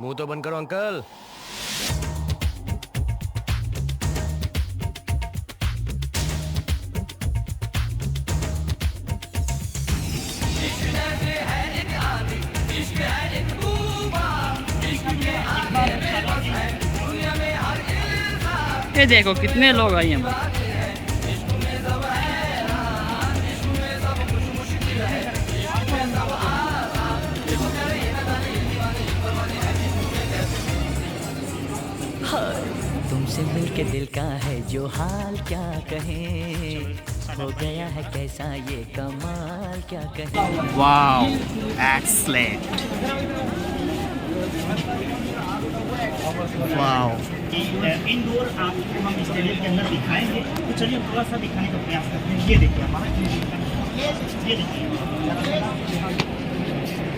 मुंह तो बंद करो अंकल। ये देखो कितने लोग आए हैं। तुमसे मिलके दिल का है जो हाल क्या कहे, हो गया है कैसा ये कमाल क्या कहे। Wow excellent. वाओ इंडोर आपको हम स्टेडियम के अंदर दिखाएंगे, तो चलिए थोड़ा सा दिखाने का प्रयास करते हैं। ये देखिए हमारा ये देखिए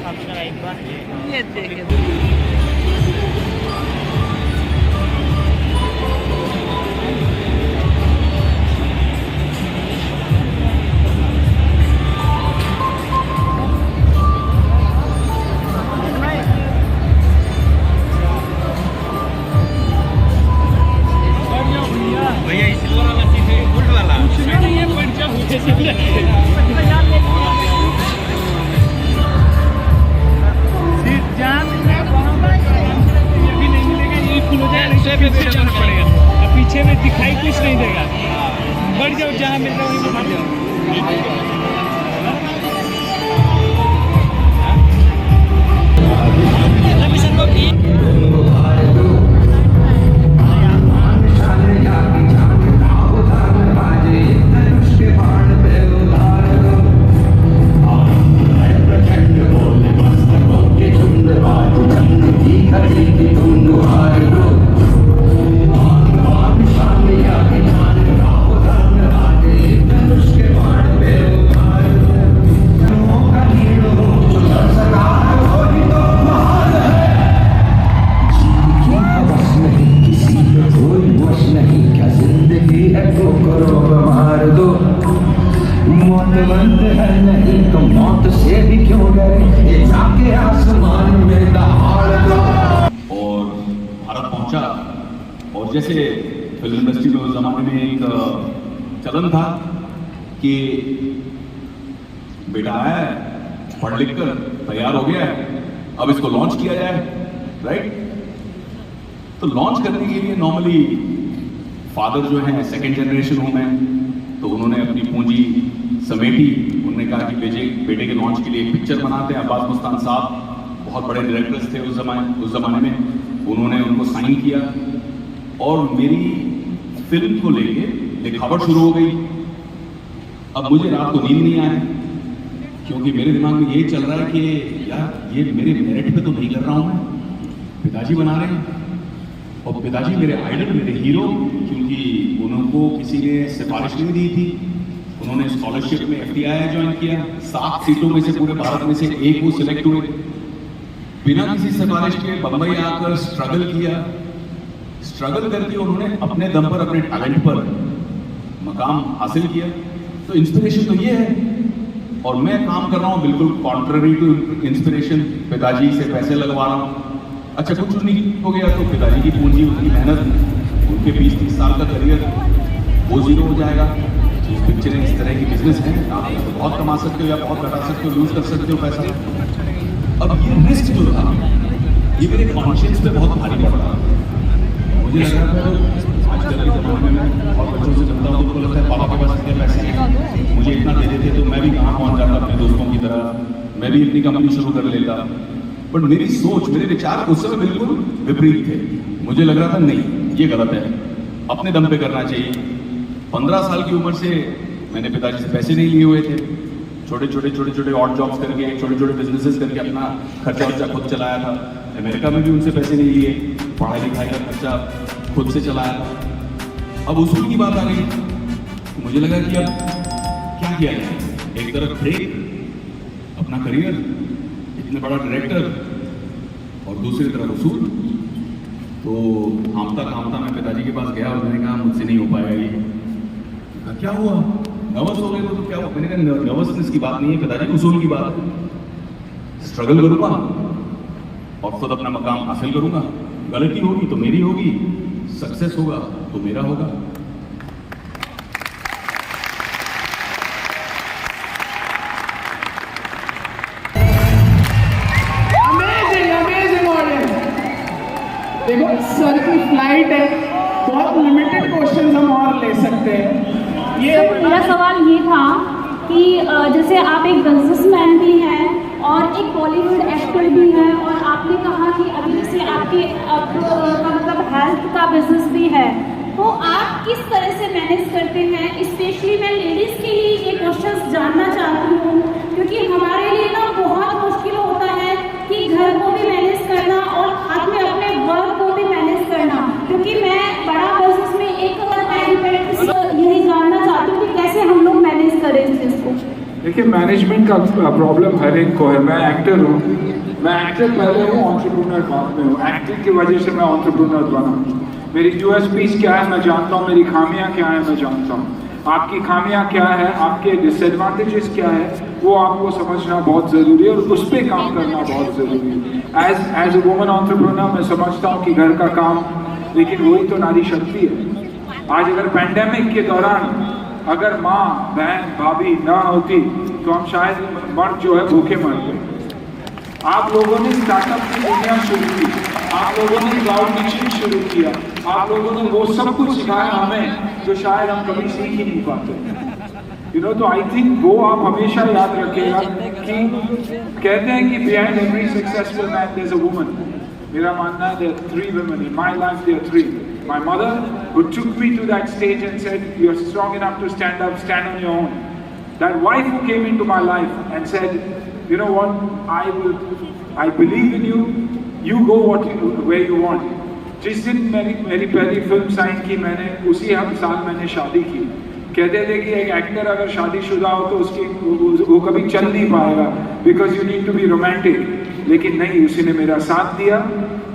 आप जरा एक बार ये देखिए। भैया इसी वाला सीट है, उल्ट वाला ये पॉइंट क्या हो सीट जान ये भी नहीं मिलेगा, ये फुल हो जाएगा, नहीं तो पीछे जाना पड़ेगा। अब पीछे में दिखाई कुछ नहीं देगा, बढ़ जाओ जहाँ मिल रहा है वहीं बढ़ जाओ। बंद है नहीं तो मौत से भी क्यों डरे, ये जाके आसमान में दहाड़ दो। और भारत पहुंचा, और जैसे फिल्म इंडस्ट्री में उस जमाने में एक चलन था कि बेटा आया है, पढ़ लिख कर तैयार हो गया है, अब इसको लॉन्च किया जाए, राइट। तो लॉन्च करने के लिए नॉर्मली फादर जो है सेकंड जनरेशन हूं मैं, तो उन्होंने अपनी पूंजी समेटी। उन्होंने कहा कि बेटे के लॉन्च के लिए एक पिक्चर बनाते हैं। अब्बास मुस्तान साहब बहुत बड़े डायरेक्टर्स थे उस जमाने में, उन्होंने उनको साइन किया और मेरी फिल्म को लेके लिखावट शुरू हो गई। अब मुझे रात को नींद नहीं आया, क्योंकि मेरे दिमाग में ये चल रहा है कि यार ये मेरे मेरिट पे तो नहीं कर रहा हूं मैं, पिताजी बना रहे हैं, और पिताजी मेरे आइडल, मेरे हीरो, क्योंकि उनको किसी ने सिफारिश नहीं दी थी। उन्होंने स्कॉलरशिप में FTI ज्वाइन किया, 7 सीटों में से पूरे भारत में से एक वो सिलेक्ट हुए, बिना किसी सिफारिश के बंबई आकर स्ट्रगल किया। स्ट्रगल करके उन्होंने अपने दम पर, अपने टैलेंट पर मकाम हासिल किया। तो इंस्पिरेशन तो ये है, और मैं काम कर रहा हूँ बिल्कुल कॉन्ट्ररी टू इंस्पिरेशन। पिताजी से पैसे लगवा रहा हूँ, अच्छा कुछ नहीं हो गया तो पिताजी की पूंजी, उनकी मेहनत, उनके 20-30 साल का करियर वो जीरो हो जाएगा। पिक्चरें इस तरह की बिजनेस है, आप तो बहुत कमा सकते हो या बहुत घटा सकते हो, लूज कर सकते हो पैसा। अब ये रिस्क जो था ये मेरे कॉन्शियस पे बहुत भारी पड़ रहा है। मुझे लग रहा था आजकल के जमाने में और बच्चों से चलता हूँ तो उनको लगता है पापा के पास इतने पैसे हैं, मुझे इतना दे देते तो मैं भी कहाँ पहुँच जाता अपने दोस्तों की तरह, मैं भी अपनी कंपनी शुरू कर लेता। बट मेरी सोच, मेरे विचार उस समय बिल्कुल विपरीत थे। मुझे लग रहा था नहीं ये गलत है, अपने दम पे करना चाहिए। 15 साल की उम्र से मैंने पिताजी से पैसे नहीं लिए हुए थे, छोटे छोटे ऑड जॉब्स करके, छोटे छोटे बिजनेसेस करके अपना खर्चा वर्चा खुद चलाया था। अमेरिका में भी उनसे पैसे नहीं लिए, पढ़ाई लिखाई का खर्चा खुद से चलाया था। अब उसूल की बात आ गई, तो मुझे लगा कि अब क्या किया जाए। एक तरफ ब्रेक, अपना करियर, इतने बड़ा डायरेक्टर, और दूसरी तरफ उसूल। तो हाँफता मैं पिताजी के पास गया और मैंने कहा मुझसे नहीं हो पाएगा ये। कहा क्या हुआ, नर्वस हो गए तो क्या हुआ? मैंने कहा नर्वसनेस की बात नहीं है पिताजी, उसूल की बात है। स्ट्रगल करूंगा, और खुद अपना मकाम हासिल करूंगा। गलती होगी तो मेरी होगी, सक्सेस होगा तो मेरा होगा। देखो सर की फ्लाइट है, बहुत लिमिटेड क्वेश्चंस हम और ले सकते हैं। सर मेरा सवाल ये था कि जैसे आप एक बिजनेसमैन भी हैं और एक बॉलीवुड एक्टर भी हैं, और आपने कहा कि अभी से आपके मतलब हेल्थ का बिजनेस भी है, तो आप किस तरह से मैनेज करते हैं? स्पेशली मैं लेडीज़ के लिए ये क्वेश्चंस जानना चाहती हूँ, क्योंकि हमारे लिए ना बहुत मुश्किल होता है कि घर को भी मैनेज करना और साथ में अपने वर्क को भी मैनेज करना, क्योंकि मैं बड़ा बिजनेस में एक यही जानना चाहती हूँ कि कैसे हम लोग मैनेज करें इस चीज़ को। देखिए, मैनेजमेंट का प्रॉब्लम हर एक को है। मैं एक्टर हूँ, मैं एक्टर पहले हूँ, एंटरप्रेन्योर बाद में हूँ। एक्टिंग की वजह से मैं एंटरप्रेन्योर बना। मेरी यूएसपीज क्या है मैं जानता हूँ, मेरी खामियां क्या है मैं जानता हूँ। आपकी खामियां क्या है, आपके डिसएडवांटेजेस क्या है, वो आपको समझना बहुत ज़रूरी है और उस पर काम करना बहुत ज़रूरी है। एज ए वुमन एंटरप्रेन्योर मैं समझता हूँ कि घर का काम, लेकिन वही तो नारी शक्ति है। आज अगर पैंडेमिक के दौरान अगर माँ, बहन, भाभी ना होती तो हम शायद मर्द जो है भूखे मर गए। आप लोगों ने स्टार्टअप की दुनिया शुरू की, आप लोगों ने क्लाउड किचन शुरू किया, आप लोगों ने वो सब कुछ सिखाया हमें जो शायद हम कभी सीख ही नहीं पाते। तो आई थिंक वो आप हमेशा याद रखिएगा कि कहते हैं कि behind every successful man there is a woman. मेरा मानना है there are 3 women in my life. There are 3. My mother, who took me to that stage and said, "You are strong enough to stand up, stand on your own." That wife who came into my life and said, "You know what? I believe in you. You go where you want." जिस दिन मेरी पहली film sign की मैंने, उसी साल मैंने शादी की। कहते थे कि एक एक्टर अगर शादीशुदा हो तो उसकी वो कभी चल नहीं पाएगा, because you need to be romantic. लेकिन नहीं, उसी ने मेरा साथ दिया।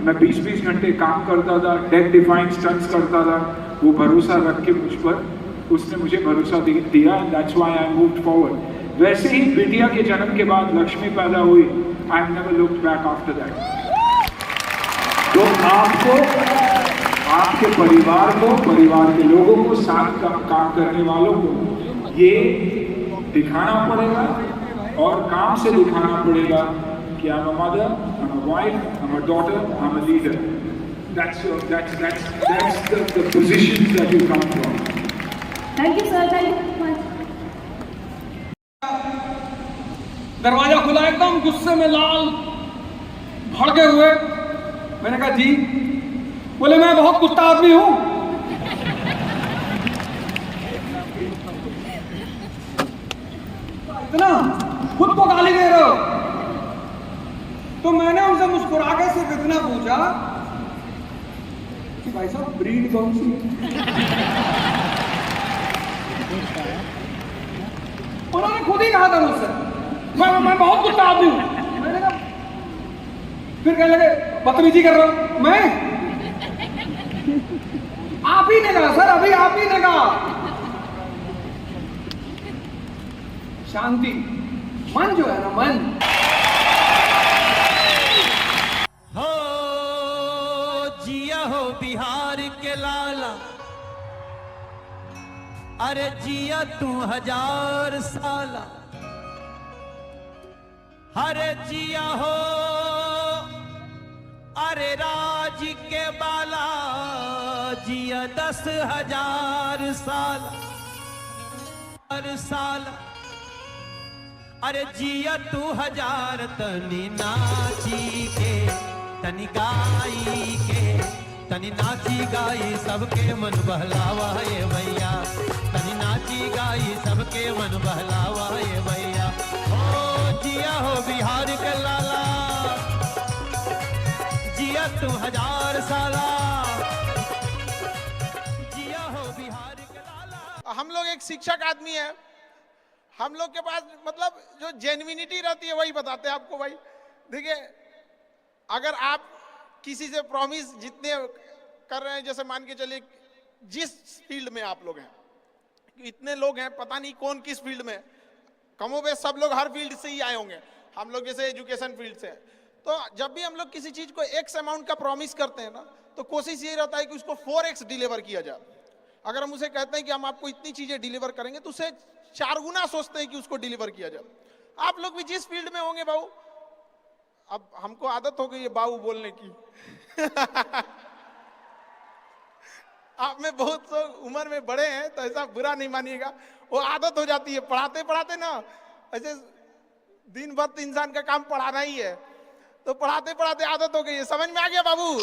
मैं 20-20 घंटे काम करता था, डेथ डिफाइंग स्टंट्स करता था। वो भरोसा रख के मुझ पर, उसने मुझे भरोसा दिया, and that's why I moved forward. वैसे ही बिटिया के जन्म के बाद लक्ष्मी पैदा हुई। I have never looked back after that. तो आपको, आपके परिवार को, परिवार के लोगों को, साथ काम करने वालों को ये दिखाना पड़ेगा और काम से दिखाना पड़ेगा कि I'm a mother, I'm a wife, I'm a daughter, I'm a leader. That's the positions that you come from. Thank you sir, thank you so much. दरवाजा खुला, एकदम गुस्से में लाल भड़के हुए। मैंने कहा जी? बोले मैं बहुत कुत्ता आदमी हूं। इतना खुद को गाली दे रहे हो? तो मैंने उनसे मुस्कुरा के सिर्फ इतना पूछा कि भाई साहब ब्रीड कौन सी है? उन्होंने खुद ही कहा था मुझसे मैं बहुत कुत्ता आदमी हूं। मैंने कहा, फिर कहने लगे बदतमीजी कर रहा हूं मैं? आप ही ने कहा सर, अभी आप ही ने कहा। शांति, मन जो है ना, मन। हो जिया हो बिहार के लाला, अरे जिया तू 1000 साला। अरे जिया हो, अरे राज के बाला, जिया 10,000 साल। हर साल अरे जिया तू 1000, तनी नाची के, तनी गाई के, तनी नाची गाई सबके मन बहलावा ये भैया, तनी नाची गाई सबके मन बहलावा ये भैया। ओ जिया हो बिहार के लाला, जिया तू 1000 साला, जिया हो बिहार के लाला। हम लोग एक शिक्षक आदमी है, हम लोग के पास मतलब जो जेन्युइनिटी रहती है वही बताते हैं आपको। भाई देखिए, अगर आप किसी से प्रॉमिस जितने कर रहे हैं, जैसे मान के चलिए जिस फील्ड में आप लोग हैं, इतने लोग हैं, पता नहीं कौन किस फील्ड में, कमोबेश सब लोग हर फील्ड से ही आए होंगे। हम लोग जैसे एजुकेशन फील्ड से, तो जब भी हम लोग किसी चीज को एक्स अमाउंट का प्रॉमिस करते हैं ना, तो कोशिश ये रहता है कि उसको 4x डिलीवर किया जाए। अगर हम उसे कहते हैं कि हम आपको इतनी चीजें डिलीवर करेंगे, तो उसे 4 गुना सोचते हैं कि उसको डिलीवर किया जाए। आप लोग भी जिस फील्ड में होंगे बाबू, अब हमको आदत हो गई है बाबू बोलने की आप में बहुत लोग उम्र में बड़े हैं, तो ऐसा बुरा नहीं मानिएगा, वो आदत हो जाती है। पढ़ाते पढ़ाते ना, ऐसे दिन भर तो इंसान का काम पढ़ाना ही है, तो पढ़ाते पढ़ाते आदत हो गई है। समझ में आ गया बाबू?